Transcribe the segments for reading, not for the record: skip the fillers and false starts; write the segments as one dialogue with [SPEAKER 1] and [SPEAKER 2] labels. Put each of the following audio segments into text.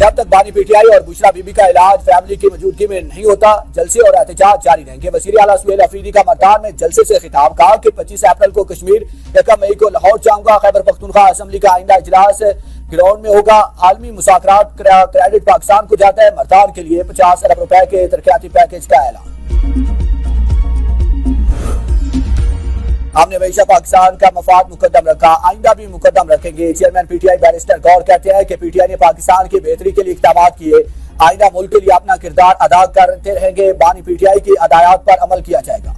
[SPEAKER 1] जब तक बानी पीटीआई और बुशरा बीबी का इलाज फैमिली की मौजूदगी में नहीं होता, जलसे और एहतजाज जारी रहेंगे। वज़ीर आला सुहेल अफरीदी का मर्दान में जलसे से खिताब, कहा कि 25 अप्रैल को कश्मीर, 1 मई को लाहौर जाऊंगा। खैबर पख्तूनख्वा असम्बली का आइंदा इजलास ग्राउंड में होगा। आलमी मुज़ाकरात क्रेडिट पाकिस्तान को जाता है। मर्दान के लिए 50 अरब रुपए के तरक्याती पैकेज का ऐलान। हमने हमेशा पाकिस्तान का मफाद मुकद्दम रखा, आइंदा भी मुकद्दम रखेंगे। चेयरमैन पीटीआई बैरिस्टर गौर कहते हैं कि पीटीआई ने पाकिस्तान की बेहतरी के लिए इक़दामात किए, आइंदा मुल्क के लिए अपना किरदार अदा करते रहेंगे। बानी पीटीआई की हदायत पर अमल किया जाएगा।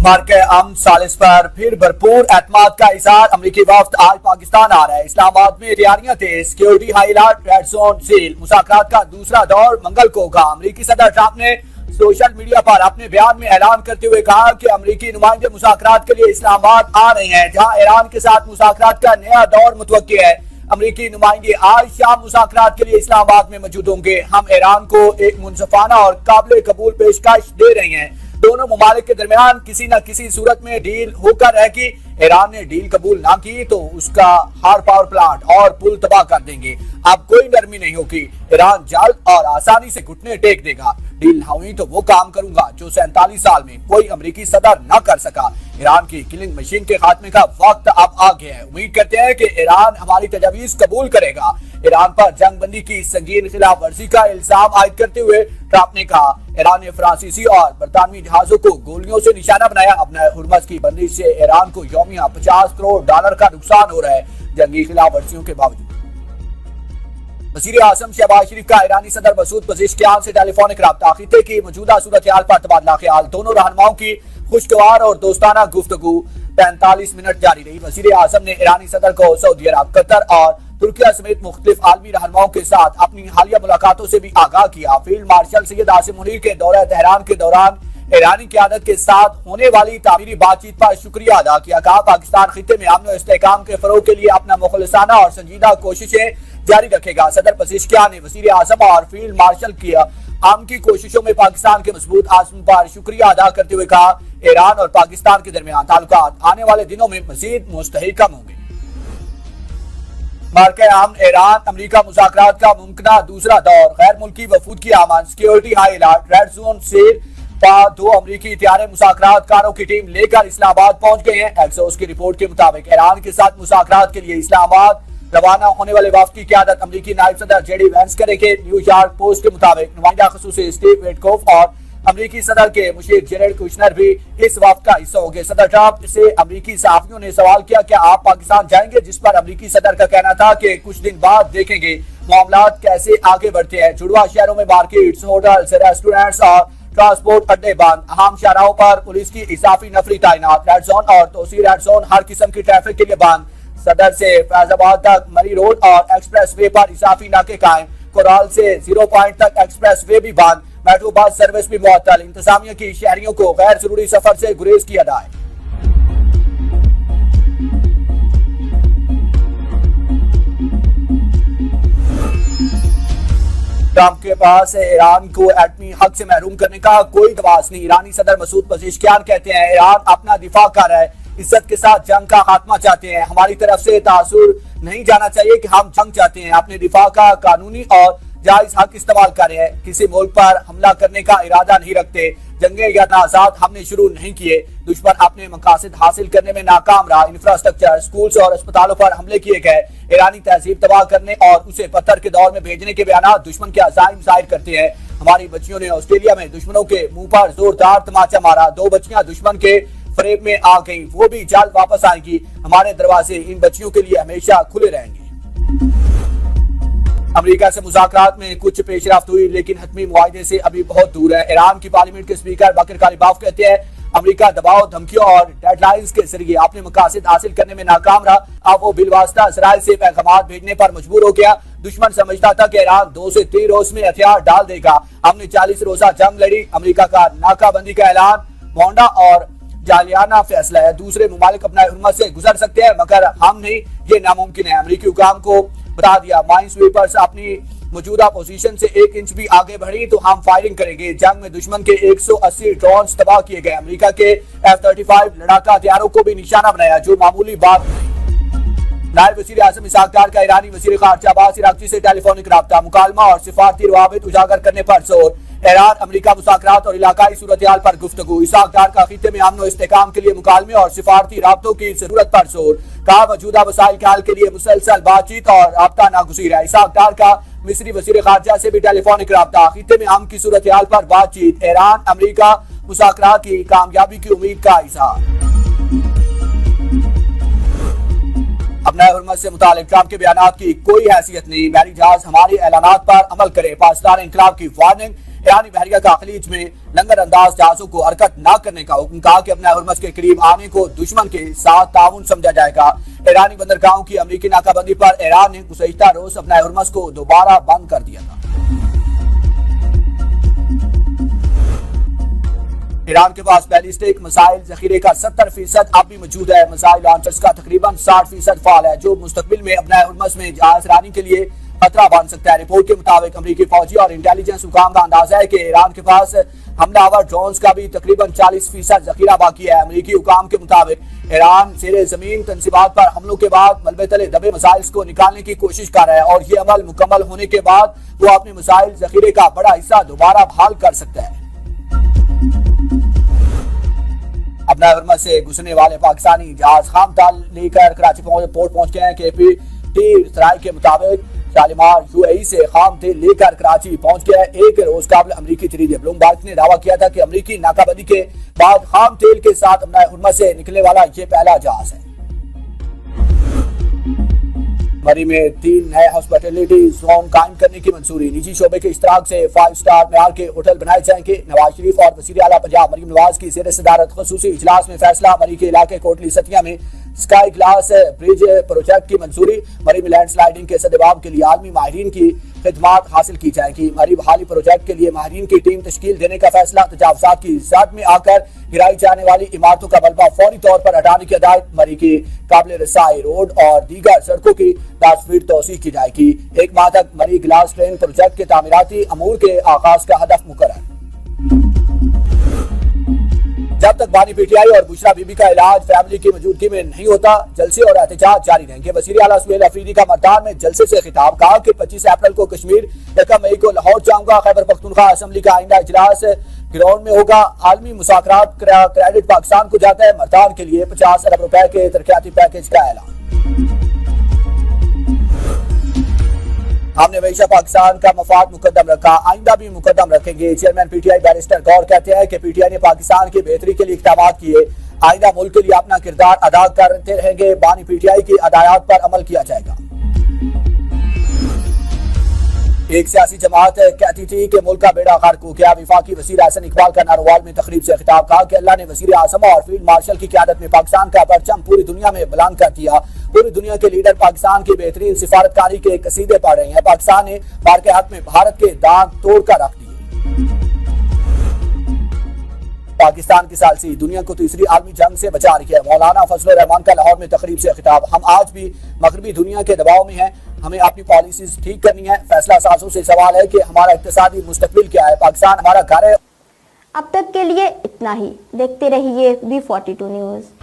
[SPEAKER 1] मार्के अमन सालिस पर फिर भरपूर एतमाद का इज़हार। अमरीकी वफ्द आज पाकिस्तान आ रहा है। इस्लामाबाद में तैयारियां तेज, security high alert, red zone seal. मुज़ाकरात का दूसरा दौर मंगल को होगा। अमरीकी सदर ट्रंप ने सोशल मीडिया पर अपने बयान में ऐलान करते हुए कहा कि अमरीकी नुमाइंदे मुज़ाकरात के लिए इस्लामाबाद आ रहे हैं, जहां ईरान के साथ मुज़ाकरात का नया दौर मुतवक्की है। अमरीकी नुमाइंदे आज शाम मुज़ाकरात के लिए इस्लामाबाद में मौजूद होंगे। हम ईरान को एक मुनसफाना और काबिल कबूल पेशकश दे रहे हैं। दोनों ममालिक के दरमियान किसी न किसी सूरत में डील होकर है कि ईरान ने डील कबूल ना की तो उसका हार पावर प्लांट और पुल तबाह कर देंगे। अब कोई नरमी नहीं होगी। ईरान जल्द और आसानी से घुटने टेक देगा। डील ना हुई तो वो काम करूंगा जो 47 साल में कोई अमरीकी सदर न कर सका। ईरान की किलिंग मशीन के खात्मे का वक्त अब आ गया है। उम्मीद करते हैं कि ईरान हमारी तजवीज़ कबूल करेगा। ईरान पर जंग बंदी की संगीन खिलाफ वर्जी का इल्जाम आयद करते हुए ट्रंप ने कहा, ईरान ने फ्रांसीसी और बरतानवी जहाजों को गोलियों से निशाना बनाया। अपना हुर्मस की बंदी से ईरान को यौमिया $50 करोड़ का नुकसान हो रहा है, जंगी खिलाफ वर्जियों के बावजूद। वज़ीर आज़म शहबाज शरीफ का ईरानी सदर मसूद पज़ेश्कियान से टेलीफोनिक रब्ता। खित्ते की मौजूदा सूरत हाल पर तबादला ख्याल। दोनों रहनुमाओं की खुशगवार और दोस्ताना गुफ्तगू 45 मिनट जारी रही। वज़ीर आज़म ने ईरानी सदर को सऊदी अरब, कतर और तुर्किया समेत मुख्तलिफ आलमी रहनुमाओं के साथ अपनी हालिया मुलाकातों से भी आगाह किया। फील्ड मार्शल सैयद आसिम मुनीर के दौरा तेहरान के दौरान ईरानी क़यादत के साथ होने वाली तामीरी बातचीत पर शुक्रिया अदा किया। कहा, पाकिस्तान खित्ते में अमन और इस्तेहकाम के फरोग के लिए अपना मुखलिसाना और संजीदा कोशिशें जारी रखेगा। सदर पज़ेश्कियान ने वज़ीर आज़म और फील्ड मार्शल की आम की कोशिशों में पाकिस्तान के मजबूत आज़म पर शुक्रिया अदा करते हुए कहा, ईरान और पाकिस्तान के दरमियान ताल्लुकात आने वाले दिनों में मज़ीद मुस्तहकम होंगे। मार्के अमन ईरान अमरीका मुज़ाकरात का मुमकिना दूसरा दौर। गैर मुल्की वफूद की आमद, security high alert, red zone seal. 2 अमरीकी तैयारे मुज़ाकरात कारों की टीम लेकर इस्लामाबाद पहुंच गए हैं। एक्सोस की रिपोर्ट के मुताबिक ईरान के साथ मुज़ाकरात के लिए इस्लामाबाद रवाना होने वाले वफ्द की क़यादत अमरीकी नायब सदर जेडी वैंस करेंगे। न्यूयॉर्क पोस्ट के मुताबिक नुमाइंदा ख़ुसूसी स्टीव विटकोफ और अमरीकी सदर के मुशीर जेरेड कुशनर भी इस वफ्द का हिस्सा होंगे। सदर ट्रंप से अमरीकी सहाफ़ियों ने सवाल किया, क्या आप पाकिस्तान जाएंगे, जिस पर अमरीकी सदर का कहना था कि कुछ दिन बाद देखेंगे मामलात कैसे आगे बढ़ते हैं। जुड़वा शहरों में मार्केट्स, होटल्स, रेस्टोरेंट्स और ट्रांसपोर्ट अड्डे बंद। अहम शाहराहों पर पुलिस की इजाफी नफरी तैनात। रेड जोन और तोसी रेड जोन हर किस्म की ट्रैफिक के लिए बंद। सदर से फैजाबाद तक मरी रोड और एक्सप्रेस वे पर इजाफी नाके कायम। कोराल से 0 पॉइंट तक एक्सप्रेस वे भी बंद। मेट्रो बस सर्विस भी मुअत्तल। इंतजामिया की शहरियों को गैर जरूरी सफर से गुरेज की अदा है। ट्रंप के पास ईरान को एटमी हक से महरूम करने का कोई दवास नहीं। ईरानी सदर मसूद पज़ेश्कियान कहते हैं, ईरान अपना दिफा कर रहा है, इज्जत के साथ जंग का खात्मा चाहते हैं। हमारी तरफ से तासुर नहीं जाना चाहिए कि हम जंग चाहते हैं, अपने दिफा का कानूनी और जायज हक इस्तेमाल कर रहे हैं। किसी मुल्क पर हमला करने का इरादा नहीं रखते। जंगे या तनाज़ात हमने शुरू नहीं किए। दुश्मन अपने मकासद हासिल करने में नाकाम रहा। इंफ्रास्ट्रक्चर, स्कूल्स और अस्पतालों पर हमले किए गए। ईरानी तहजीब तबाह करने और उसे पत्थर के दौर में भेजने के बयान दुश्मन के अज़ाइम जाहिर करते हैं। हमारी बच्चियों ने ऑस्ट्रेलिया में दुश्मनों के मुंह पर जोरदार तमाचा मारा। 2 बच्चियां दुश्मन के फरेब में आ गईं, वो भी जल्द वापस आएंगी। हमारे दरवाजे इन बच्चियों के लिए हमेशा खुले रहेंगे। अमेरिका से मुज़ाकरात में कुछ पेशरफ्त हुई, लेकिन हतमी मुआहदे से अभी बहुत दूर है। ईरान की पार्लियामेंट के स्पीकर बकर कालिबाफ कहते हैं, अमेरिका दबाव, धमकियों और डेडलाइंस के जरिए अपने मकासद हासिल करने में नाकाम रहा। अब वो बिलवास्ता इसराइल से पैगाम भेजने पर मजबूर हो गया। दुश्मन समझता था कि ईरान 2 से 3 रोज में हथियार डाल देगा। हमने 40 रोजा जंग लड़ी। अमेरिका का नाकाबंदी का ऐलान मोंडा और जालियाना फैसला है। दूसरे मुमालिक अपना हुर्मत से गुजर सकते हैं, मगर हम नहीं, ये नामुमकिन है। अमेरिकी हुकाम को बता दिया, माइन स्वीपर्स अपनी मौजूदा पोजीशन से 1 इंच भी आगे बढ़ी तो हम फायरिंग करेंगे। जंग में दुश्मन के 180 ड्रोन तबाह किए गए। अमेरिका के F-35 लड़ाका हथियारों को भी निशाना बनाया, जो मामूली बात नहीं। نائب وزیر اعظم اسحاق ڈار کا ایرانی وزیر خارجہ عباس عراقچی سے ٹیلی فونک رابطہ، مکالمہ اور سفارتی روابط اجاگر کرنے پر زور، ایران امریکہ مذاکرات اور علاقائی صورتحال پر گفتگو، اسحاق ڈار کا خطے میں امن و استحکام کے لیے مکالمے اور سفارتی رابطوں کی ضرورت پر زور، کہا موجودہ مسائل کے حل کے لیے مسلسل بات چیت اور رابطہ ناگزیر ہے۔ اسحاق ڈار کا مصری وزیر خارجہ سے بھی ٹیلی فونک رابطہ، خطے میں امن کی صورتحال پر بات چیت، ایران امریکہ مذاکرات کی کامیابی کی امید کا اظہار۔ اپنا حرمت سے متعلق ٹرمپ کے بیانات کی کوئی حیثیت نہیں، بحری جہاز ہمارے اعلانات پر عمل کرے، پاسدار انقلاب کی وارننگ، ایرانی بحریہ کا خلیج میں لنگر انداز جہازوں کو حرکت نہ کرنے کا حکم، کہا کہ اپنا حرمت کے قریب آنے کو دشمن کے ساتھ تعاون سمجھا جائے گا۔ ایرانی بندرگاہوں کی امریکی ناکہ بندی پر ایران نے گزشتہ روز اپنا حرمت کو دوبارہ بند کر دیا تھا۔ ایران کے پاس بیلسٹک مسائل ذخیرے کا 70% اب بھی موجود ہے، مسائل لانچرز کا تقریباً 60% فعال ہے، جو مستقبل میں اپنا حرمت میں جہاز رانی کے لیے خطرہ بن سکتا ہے۔ رپورٹ کے مطابق امریکی فوجی اور انٹیلیجنس حکام کا اندازہ ہے کہ ایران کے پاس حملہ آور ڈرونز کا بھی تقریباً 40% ذخیرہ باقی ہے۔ امریکی حکام کے مطابق ایران زیر زمین تنصیبات پر حملوں کے بعد ملبے تلے دبے مسائل کو نکالنے کی کوشش کر رہا ہے، اور یہ عمل مکمل ہونے کے بعد وہ اپنے مسائل ذخیرے کا بڑا حصہ دوبارہ بحال کر سکتا ہے۔ اپنا حرمت سے گزرنے والے پاکستانی جہاز خام تال لے کر کراچی پورٹ پہنچ گئے ہیں۔ کے پی ٹی سرائے کے مطابق شالیمار UAE سے خام تیل لے کر کراچی پہنچ گیا ہے۔ ایک روز قبل امریکی جریدے بلومبرگ نے دعویٰ کیا تھا کہ امریکی ناکہ بندی کے بعد خام تیل کے ساتھ اپنا حرمت سے نکلنے والا یہ پہلا جہاز ہے۔ مری میں 3 نئے ہاسپٹیلٹی زون قائم کرنے کی منظوری، نجی شعبے کے اشتراک سے 5 سٹار معیار کے ہوٹل بنائے جائیں گے۔ نواز شریف اور وزیر اعلیٰ پنجاب مریم نواز کی زیر صدارت خصوصی اجلاس میں فیصلہ، مری کے علاقے کوٹلی ستیہ میں اسکائی گلاس برج پروجیکٹ کی منظوری، مری میں لینڈ سلائیڈنگ کے سدباب کے لیے عالمی ماہرین کی خدمات حاصل کی جائیں گی۔ مری بحالی پروجیکٹ کے لیے ماہرین کی ٹیم تشکیل دینے کا فیصلہ، تجاوزات کی زد میں آ کر گرائی جانے والی عمارتوں کا ملبہ فوری طور پر ہٹانے کی ہدایت، مری کی قابل رسائی روڈ اور دیگر سڑکوں کی 10 فیٹ توسیع کی جائے گی۔ 1 ماہ تک مری گلاس ٹرین پروجیکٹ کے تعمیراتی امور کے آغاز کا ہدف مقرر۔ جب تک بانی پی ٹی آئی اور بشرا بی بی کا علاج فیملی کی موجودگی میں نہیں ہوتا، جلسے اور احتجاج جاری رہیں گے۔ وزیر اعلیٰ سہیل افریدی کا مردان میں جلسے سے خطاب، کہا کہ 25 اپریل کو کشمیر، 1 مئی کو لاہور جاؤں گا۔ خیبر پختونخوا اسمبلی کا آئندہ اجلاس گراؤنڈ میں ہوگا۔ عالمی مذاکرات کریڈٹ پاکستان کو جاتا ہے، مردان کے لیے 50 ارب روپے کے ترقیاتی پیکیج کا اعلان۔ ہم نے ہمیشہ پاکستان کا مفاد مقدم رکھا، آئندہ بھی مقدم رکھیں گے۔ Chairman P T I barrister گور کہتے ہیں کہ پی ٹی آئی نے پاکستان کی بہتری کے لیے اقدامات کیے، آئندہ ملک کے لیے اپنا کردار ادا کرتے رہیں گے۔ بانی پی ٹی آئی کی ہدایات پر عمل کیا جائے گا۔ ایک سیاسی جماعت کہتی تھی کہ ملک کا بیڑا غرق ہو گیا۔ وفاقی وزیر احسن اقبال کا ناروال میں تقریب سے خطاب، کہا کہ اللہ نے وزیر اعظم اور فیلڈ مارشل کی قیادت میں پاکستان کا پرچم پوری دنیا میں بلند کر دیا۔ پوری دنیا کے لیڈر پاکستان کی بہترین سفارتکاری کے قصیدے پڑھ رہے ہیں۔ پاکستان نے بار کے حق میں بھارت کے دانت توڑ کر رکھ دیے۔ پاکستان کی ثالثی دنیا کو تیسری عالمی جنگ سے بچا رہی ہے۔ مولانا فضل الرحمان کا لاہور میں تقریب سے خطاب، ہم آج بھی مغربی دنیا کے دباؤ میں ہیں، ہمیں اپنی پالیسیز ٹھیک کرنی ہے۔ فیصلہ سازوں سے سوال ہے کہ ہمارا اقتصادی مستقبل کیا ہے، پاکستان ہمارا گھر ہے۔
[SPEAKER 2] اب تک کے لیے اتنا ہی، دیکھتے رہیے B42 نیوز۔